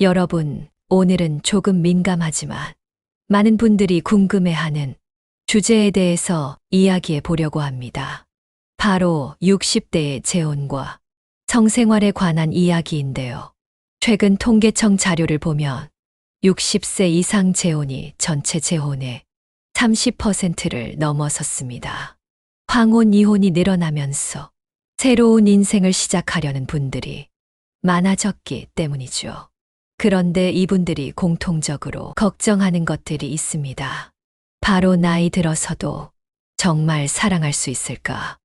여러분, 오늘은 조금 민감하지만 많은 분들이 궁금해하는 주제에 대해서 이야기해 보려고 합니다. 바로 60대의 재혼과 성생활에 관한 이야기인데요. 최근 통계청 자료를 보면 60세 이상 재혼이 전체 재혼의 30%를 넘어섰습니다. 황혼, 이혼이 늘어나면서 새로운 인생을 시작하려는 분들이 많아졌기 때문이죠. 그런데 이분들이 공통적으로 걱정하는 것들이 있습니다. 바로 나이 들어서도 정말 사랑할 수 있을까?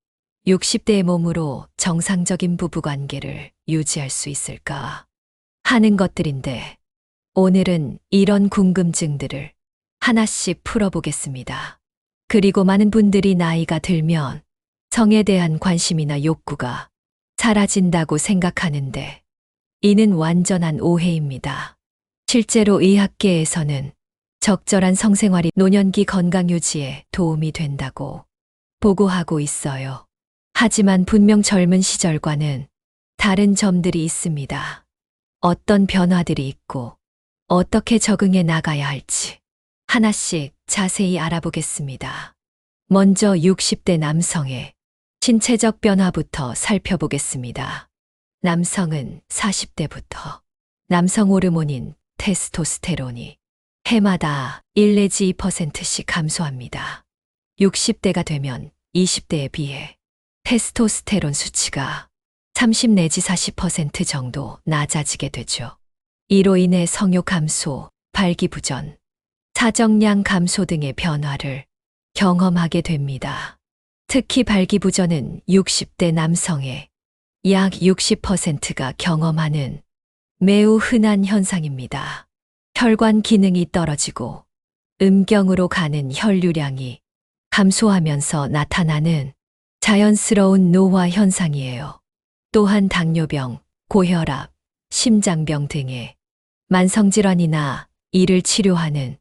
60대의 몸으로 정상적인 부부관계를 유지할 수 있을까? 하는 것들인데 오늘은 이런 궁금증들을 하나씩 풀어보겠습니다. 그리고 많은 분들이 나이가 들면 성에 대한 관심이나 욕구가 사라진다고 생각하는데 이는 완전한 오해입니다. 실제로 의학계에서는 적절한 성생활이 노년기 건강 유지에 도움이 된다고 보고하고 있어요. 하지만 분명 젊은 시절과는 다른 점들이 있습니다. 어떤 변화들이 있고 어떻게 적응해 나가야 할지 하나씩 자세히 알아보겠습니다. 먼저 60대 남성의 신체적 변화부터 살펴보겠습니다. 남성은 40대부터 남성 호르몬인 테스토스테론이 해마다 1 내지 2%씩 감소합니다. 60대가 되면 20대에 비해 테스토스테론 수치가 30 내지 40% 정도 낮아지게 되죠. 이로 인해 성욕 감소, 발기부전, 사정량 감소 등의 변화를 경험하게 됩니다. 특히 발기부전은 60대 남성의 약 60%가 경험하는 매우 흔한 현상입니다. 혈관 기능이 떨어지고 음경으로 가는 혈류량이 감소하면서 나타나는 자연스러운 노화 현상이에요. 또한 당뇨병, 고혈압, 심장병 등의 만성질환이나 이를 치료하는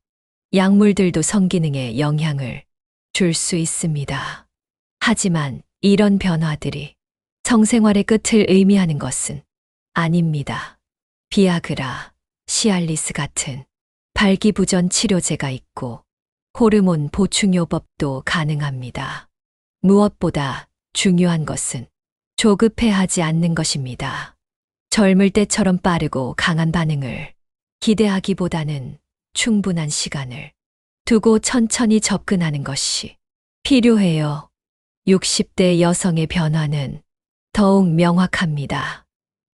약물들도 성기능에 영향을 줄 수 있습니다. 하지만 이런 변화들이 성생활의 끝을 의미하는 것은 아닙니다. 비아그라, 시알리스 같은 발기부전 치료제가 있고 호르몬 보충요법도 가능합니다. 무엇보다 중요한 것은 조급해하지 않는 것입니다. 젊을 때처럼 빠르고 강한 반응을 기대하기보다는 충분한 시간을 두고 천천히 접근하는 것이 필요해요. 60대 여성의 변화는 더욱 명확합니다.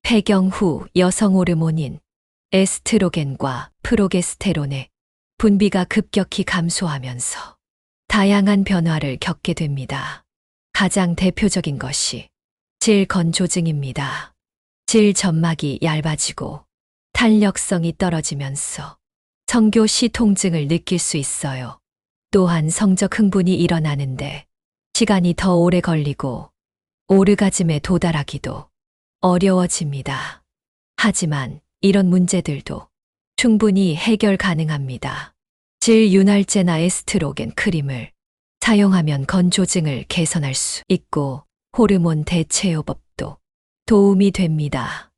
폐경 후 여성 호르몬인 에스트로겐과 프로게스테론의 분비가 급격히 감소하면서 다양한 변화를 겪게 됩니다. 가장 대표적인 것이 질 건조증입니다. 질 점막이 얇아지고 탄력성이 떨어지면서 성교 시 통증을 느낄 수 있어요. 또한 성적 흥분이 일어나는데 시간이 더 오래 걸리고 오르가즘에 도달하기도 어려워집니다. 하지만 이런 문제들도 충분히 해결 가능합니다. 질 윤활제나 에스트로겐 크림을 사용하면 건조증을 개선할 수 있고 호르몬 대체요법도 도움이 됩니다.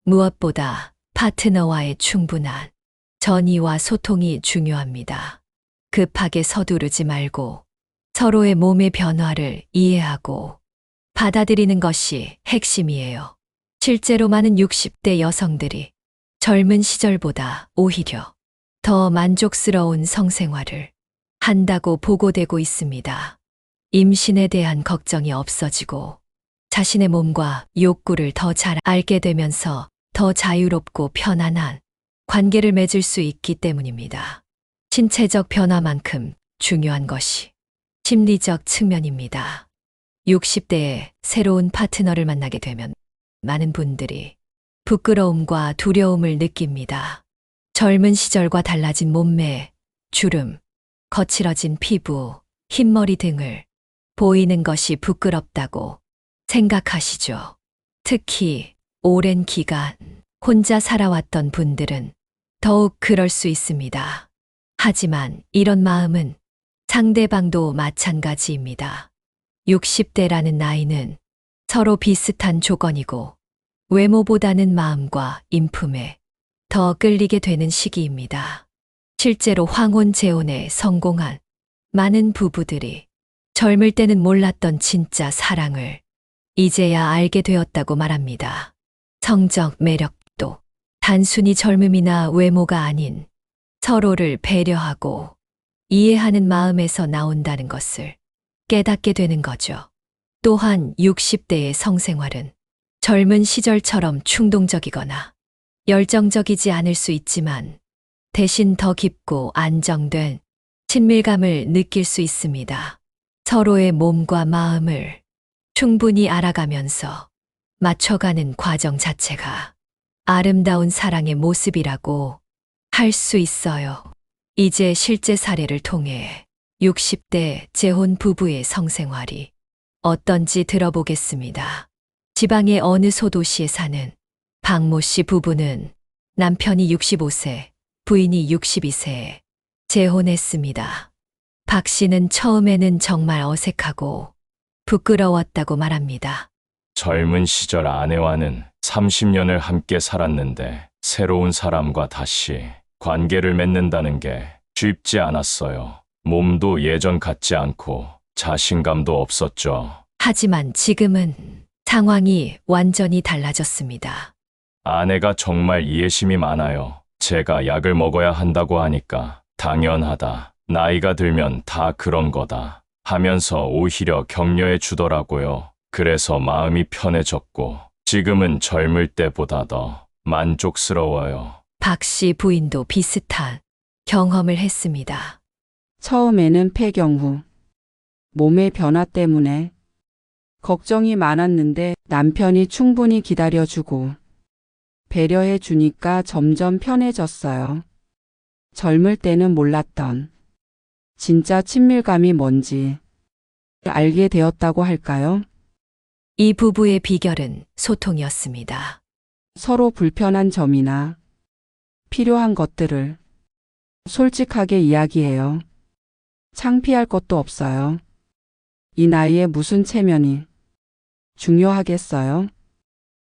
무엇보다 파트너와의 충분한 전이와 소통이 중요합니다. 급하게 서두르지 말고 서로의 몸의 변화를 이해하고 받아들이는 것이 핵심이에요. 실제로 많은 60대 여성들이 젊은 시절보다 오히려 더 만족스러운 성생활을 한다고 보고되고 있습니다. 임신에 대한 걱정이 없어지고 자신의 몸과 욕구를 더 잘 알게 되면서 더 자유롭고 편안한 관계를 맺을 수 있기 때문입니다. 신체적 변화만큼 중요한 것이 심리적 측면입니다. 60대에 새로운 파트너를 만나게 되면 많은 분들이 부끄러움과 두려움을 느낍니다. 젊은 시절과 달라진 몸매, 주름, 거칠어진 피부, 흰머리 등을 보이는 것이 부끄럽다고 생각하시죠. 특히 오랜 기간 혼자 살아왔던 분들은 더욱 그럴 수 있습니다. 하지만 이런 마음은 상대방도 마찬가지입니다. 60대라는 나이는 서로 비슷한 조건이고 외모보다는 마음과 인품에 더 끌리게 되는 시기입니다. 실제로 황혼 재혼에 성공한 많은 부부들이 젊을 때는 몰랐던 진짜 사랑을 이제야 알게 되었다고 말합니다. 성적 매력도 단순히 젊음이나 외모가 아닌 서로를 배려하고 이해하는 마음에서 나온다는 것을 깨닫게 되는 거죠. 또한 60대의 성생활은 젊은 시절처럼 충동적이거나 열정적이지 않을 수 있지만 대신 더 깊고 안정된 친밀감을 느낄 수 있습니다. 서로의 몸과 마음을 충분히 알아가면서 맞춰가는 과정 자체가 아름다운 사랑의 모습이라고 할 수 있어요. 이제 실제 사례를 통해 60대 재혼 부부의 성생활이 어떤지 들어보겠습니다. 지방의 어느 소도시에 사는 박모 씨 부부는 남편이 65세, 부인이 62세에 재혼했습니다. 박 씨는 처음에는 정말 어색하고 부끄러웠다고 말합니다. 젊은 시절 아내와는 30년을 함께 살았는데 새로운 사람과 다시 관계를 맺는다는 게 쉽지 않았어요. 몸도 예전 같지 않고 자신감도 없었죠. 하지만 지금은 상황이 완전히 달라졌습니다. 아내가 정말 이해심이 많아요. 제가 약을 먹어야 한다고 하니까 당연하다. 나이가 들면 다 그런 거다. 하면서 오히려 격려해 주더라고요. 그래서 마음이 편해졌고 지금은 젊을 때보다 더 만족스러워요. 박 씨 부인도 비슷한 경험을 했습니다. 처음에는 폐경 후 몸의 변화 때문에 걱정이 많았는데 남편이 충분히 기다려주고 배려해 주니까 점점 편해졌어요. 젊을 때는 몰랐던 진짜 친밀감이 뭔지 알게 되었다고 할까요? 이 부부의 비결은 소통이었습니다. 서로 불편한 점이나 필요한 것들을 솔직하게 이야기해요. 창피할 것도 없어요. 이 나이에 무슨 체면이 중요하겠어요?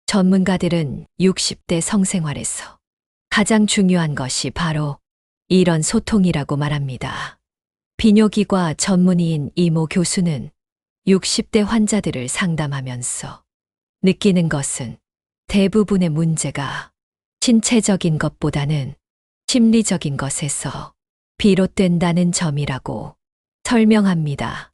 전문가들은 60대 성생활에서 가장 중요한 것이 바로 이런 소통이라고 말합니다. 비뇨기과 전문의인 이모 교수는 60대 환자들을 상담하면서 느끼는 것은 대부분의 문제가 신체적인 것보다는 심리적인 것에서 비롯된다는 점이라고 설명합니다.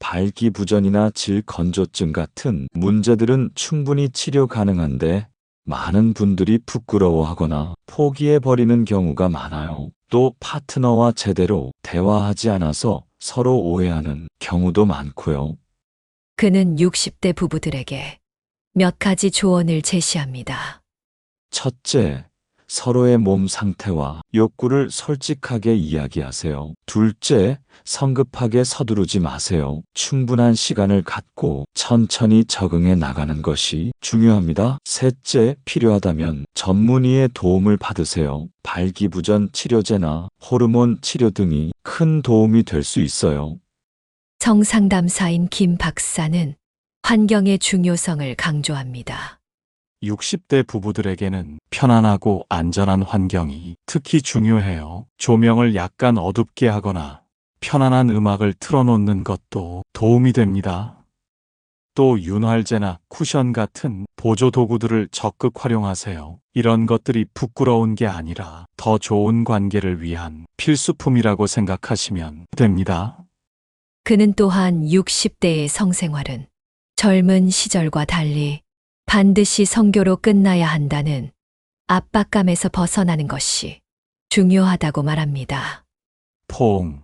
발기부전이나 질건조증 같은 문제들은 충분히 치료 가능한데 많은 분들이 부끄러워하거나 포기해버리는 경우가 많아요. 또 파트너와 제대로 대화하지 않아서 서로 오해하는 경우도 많고요. 그는 60대 부부들에게 몇 가지 조언을 제시합니다. 첫째, 서로의 몸 상태와 욕구를 솔직하게 이야기하세요. 둘째, 성급하게 서두르지 마세요. 충분한 시간을 갖고 천천히 적응해 나가는 것이 중요합니다. 셋째, 필요하다면 전문의의 도움을 받으세요. 발기부전 치료제나 호르몬 치료 등이 큰 도움이 될 수 있어요. 성상담사인 김 박사는 환경의 중요성을 강조합니다. 60대 부부들에게는 편안하고 안전한 환경이 특히 중요해요. 조명을 약간 어둡게 하거나 편안한 음악을 틀어놓는 것도 도움이 됩니다. 또 윤활제나 쿠션 같은 보조 도구들을 적극 활용하세요. 이런 것들이 부끄러운 게 아니라 더 좋은 관계를 위한 필수품이라고 생각하시면 됩니다. 그는 또한 60대의 성생활은 젊은 시절과 달리 반드시 성교로 끝나야 한다는 압박감에서 벗어나는 것이 중요하다고 말합니다. 포옹,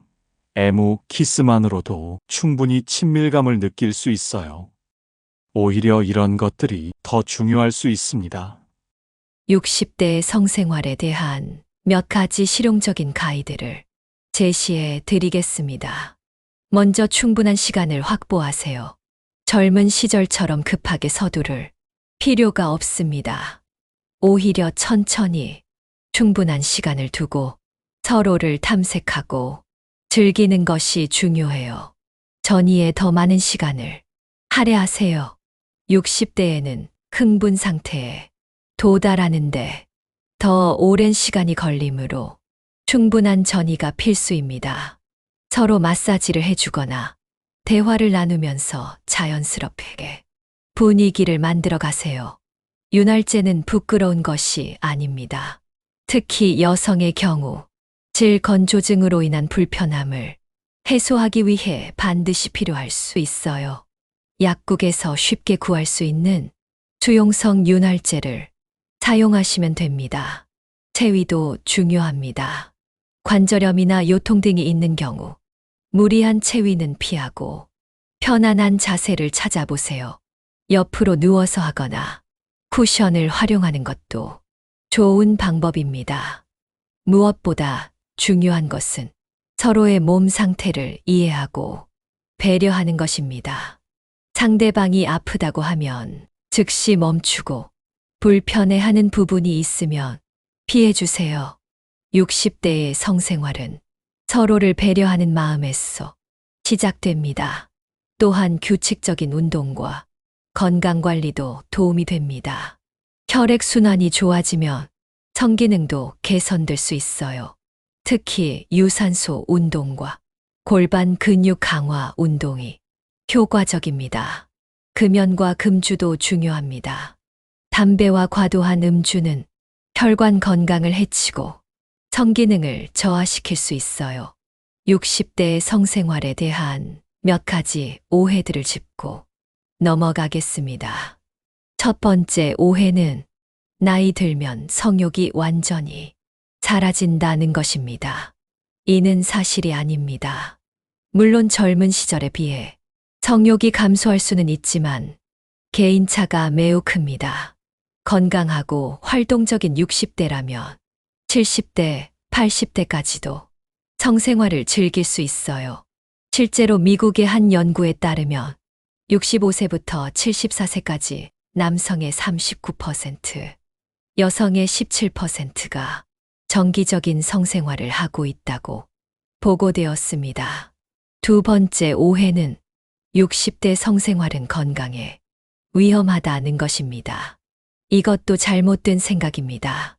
애무, 키스만으로도 충분히 친밀감을 느낄 수 있어요. 오히려 이런 것들이 더 중요할 수 있습니다. 60대의 성생활에 대한 몇 가지 실용적인 가이드를 제시해 드리겠습니다. 먼저 충분한 시간을 확보하세요. 젊은 시절처럼 급하게 서두를 필요가 없습니다. 오히려 천천히 충분한 시간을 두고 서로를 탐색하고 즐기는 것이 중요해요. 전이에 더 많은 시간을 할애하세요. 60대에는 흥분 상태에 도달하는데 더 오랜 시간이 걸리므로 충분한 전이가 필수입니다. 서로 마사지를 해주거나 대화를 나누면서 자연스럽게 분위기를 만들어 가세요. 윤활제는 부끄러운 것이 아닙니다. 특히 여성의 경우 질건조증으로 인한 불편함을 해소하기 위해 반드시 필요할 수 있어요. 약국에서 쉽게 구할 수 있는 수용성 윤활제를 사용하시면 됩니다. 체위도 중요합니다. 관절염이나 요통 등이 있는 경우 무리한 체위는 피하고 편안한 자세를 찾아보세요. 옆으로 누워서 하거나 쿠션을 활용하는 것도 좋은 방법입니다. 무엇보다 중요한 것은 서로의 몸 상태를 이해하고 배려하는 것입니다. 상대방이 아프다고 하면 즉시 멈추고 불편해하는 부분이 있으면 피해주세요. 60대의 성생활은 서로를 배려하는 마음에서 시작됩니다. 또한 규칙적인 운동과 건강관리도 도움이 됩니다. 혈액순환이 좋아지면 성기능도 개선될 수 있어요. 특히 유산소 운동과 골반 근육 강화 운동이 효과적입니다. 금연과 금주도 중요합니다. 담배와 과도한 음주는 혈관 건강을 해치고 성기능을 저하시킬 수 있어요. 60대의 성생활에 대한 몇 가지 오해들을 짚고 넘어가겠습니다. 첫 번째 오해는 나이 들면 성욕이 완전히 사라진다는 것입니다. 이는 사실이 아닙니다. 물론 젊은 시절에 비해 성욕이 감소할 수는 있지만 개인차가 매우 큽니다. 건강하고 활동적인 60대라면 70대, 80대까지도 성생활을 즐길 수 있어요. 실제로 미국의 한 연구에 따르면 65세부터 74세까지 남성의 39%, 여성의 17%가 정기적인 성생활을 하고 있다고 보고되었습니다. 두 번째 오해는 60대 성생활은 건강에 위험하다는 것입니다. 이것도 잘못된 생각입니다.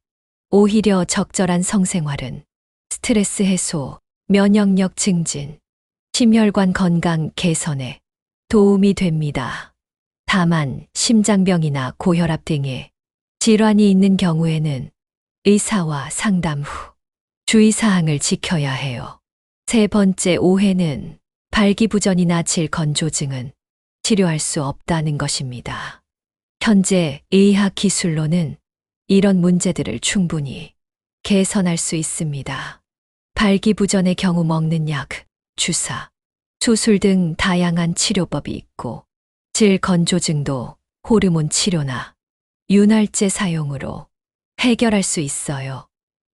오히려 적절한 성생활은 스트레스 해소, 면역력 증진, 심혈관 건강 개선에 도움이 됩니다. 다만 심장병이나 고혈압 등의 질환이 있는 경우에는 의사와 상담 후 주의사항을 지켜야 해요. 세 번째 오해는 발기부전이나 질건조증은 치료할 수 없다는 것입니다. 현재 의학 기술로는 이런 문제들을 충분히 개선할 수 있습니다. 발기부전의 경우 먹는 약, 주사, 수술 등 다양한 치료법이 있고 질건조증도 호르몬 치료나 윤활제 사용으로 해결할 수 있어요.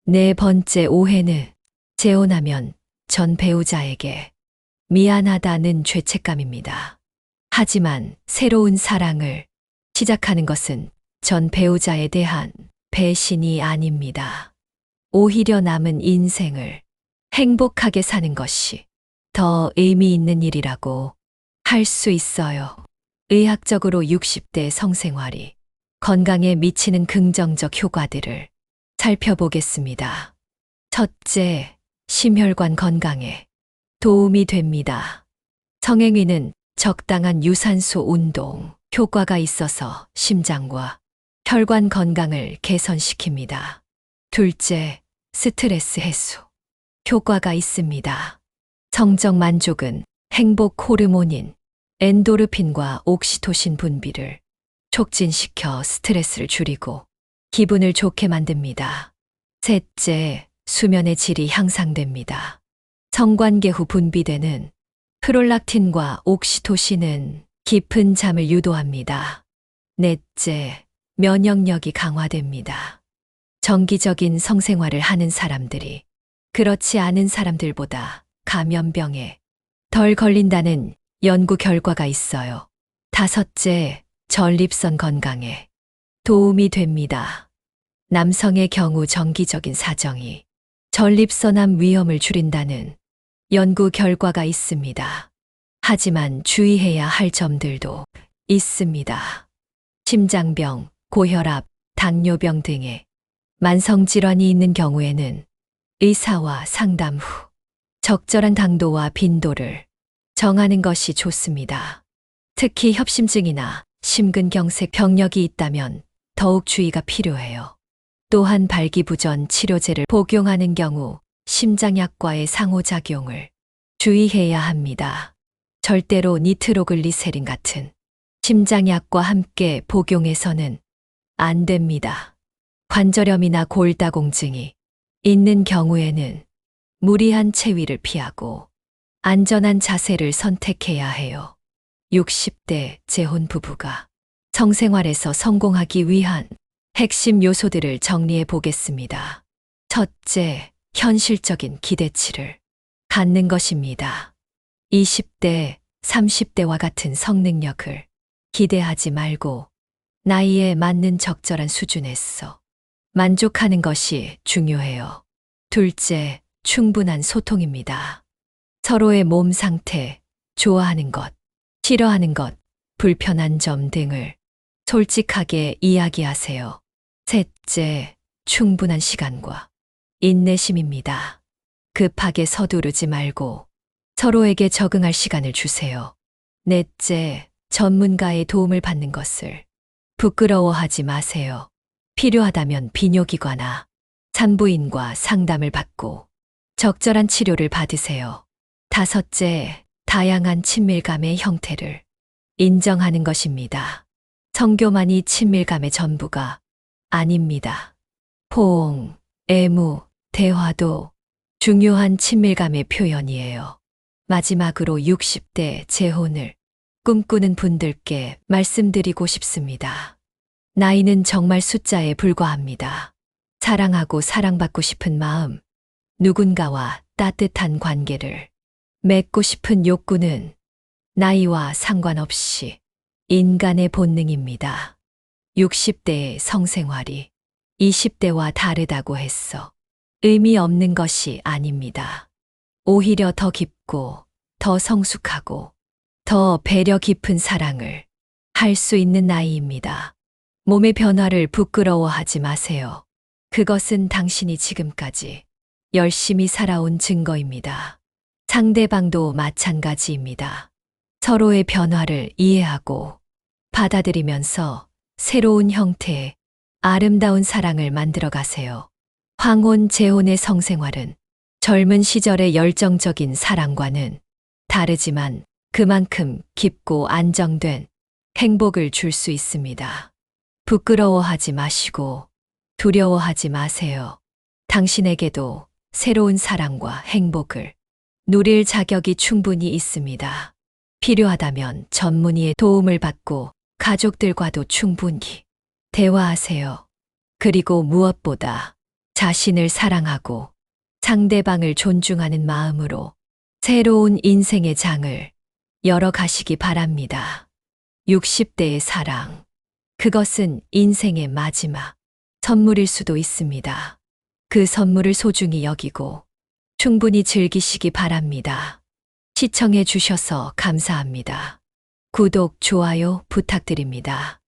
네 번째 오해는 재혼하면 전 배우자에게 미안하다는 죄책감입니다. 하지만 새로운 사랑을 시작하는 것은 전 배우자에 대한 배신이 아닙니다. 오히려 남은 인생을 행복하게 사는 것이 더 의미 있는 일이라고 할 수 있어요. 의학적으로 60대 성생활이 건강에 미치는 긍정적 효과들을 살펴보겠습니다. 첫째, 심혈관 건강에 도움이 됩니다. 성행위는 적당한 유산소 운동 효과가 있어서 심장과 혈관 건강을 개선시킵니다. 둘째, 스트레스 해소 효과가 있습니다. 성적 만족은 행복 호르몬인 엔도르핀과 옥시토신 분비를 촉진시켜 스트레스를 줄이고 기분을 좋게 만듭니다. 셋째, 수면의 질이 향상됩니다. 성관계 후 분비되는 프롤락틴과 옥시토신은 깊은 잠을 유도합니다. 넷째, 면역력이 강화됩니다. 정기적인 성생활을 하는 사람들이 그렇지 않은 사람들보다 감염병에 덜 걸린다는 연구 결과가 있어요. 다섯째, 전립선 건강에 도움이 됩니다. 남성의 경우 정기적인 사정이 전립선암 위험을 줄인다는 연구 결과가 있습니다. 하지만 주의해야 할 점들도 있습니다. 심장병, 고혈압, 당뇨병 등의 만성질환이 있는 경우에는 의사와 상담 후 적절한 당도와 빈도를 정하는 것이 좋습니다. 특히 협심증이나 심근경색 병력이 있다면 더욱 주의가 필요해요. 또한 발기부전 치료제를 복용하는 경우 심장약과의 상호작용을 주의해야 합니다. 절대로 니트로글리세린 같은 심장약과 함께 복용해서는 안 됩니다. 관절염이나 골다공증이 있는 경우에는 무리한 체위를 피하고 안전한 자세를 선택해야 해요. 60대 재혼 부부가 성생활에서 성공하기 위한 핵심 요소들을 정리해 보겠습니다. 첫째, 현실적인 기대치를 갖는 것입니다. 20대, 30대와 같은 성능력을 기대하지 말고 나이에 맞는 적절한 수준에서 만족하는 것이 중요해요. 둘째, 충분한 소통입니다. 서로의 몸 상태, 좋아하는 것, 싫어하는 것, 불편한 점 등을 솔직하게 이야기하세요. 셋째, 충분한 시간과 인내심입니다. 급하게 서두르지 말고 서로에게 적응할 시간을 주세요. 넷째, 전문가의 도움을 받는 것을 부끄러워하지 마세요. 필요하다면 비뇨기과나 산부인과 상담을 받고 적절한 치료를 받으세요. 다섯째, 다양한 친밀감의 형태를 인정하는 것입니다. 성교만이 친밀감의 전부가 아닙니다. 포옹, 애무, 대화도 중요한 친밀감의 표현이에요. 마지막으로 60대 재혼을 꿈꾸는 분들께 말씀드리고 싶습니다. 나이는 정말 숫자에 불과합니다. 사랑하고 사랑받고 싶은 마음, 누군가와 따뜻한 관계를 맺고 싶은 욕구는 나이와 상관없이 인간의 본능입니다. 60대의 성생활이 20대와 다르다고 했어 의미 없는 것이 아닙니다. 오히려 더 깊고 더 성숙하고 더 배려 깊은 사랑을 할 수 있는 나이입니다. 몸의 변화를 부끄러워하지 마세요. 그것은 당신이 지금까지 열심히 살아온 증거입니다. 상대방도 마찬가지입니다. 서로의 변화를 이해하고 받아들이면서 새로운 형태의 아름다운 사랑을 만들어 가세요. 황혼, 재혼의 성생활은 젊은 시절의 열정적인 사랑과는 다르지만 그만큼 깊고 안정된 행복을 줄 수 있습니다. 부끄러워하지 마시고 두려워하지 마세요. 당신에게도 새로운 사랑과 행복을 누릴 자격이 충분히 있습니다. 필요하다면 전문의의 도움을 받고 가족들과도 충분히 대화하세요. 그리고 무엇보다 자신을 사랑하고 상대방을 존중하는 마음으로 새로운 인생의 장을 열어가시기 바랍니다. 60대의 사랑. 그것은 인생의 마지막 선물일 수도 있습니다. 그 선물을 소중히 여기고 충분히 즐기시기 바랍니다. 시청해 주셔서 감사합니다. 구독, 좋아요 부탁드립니다.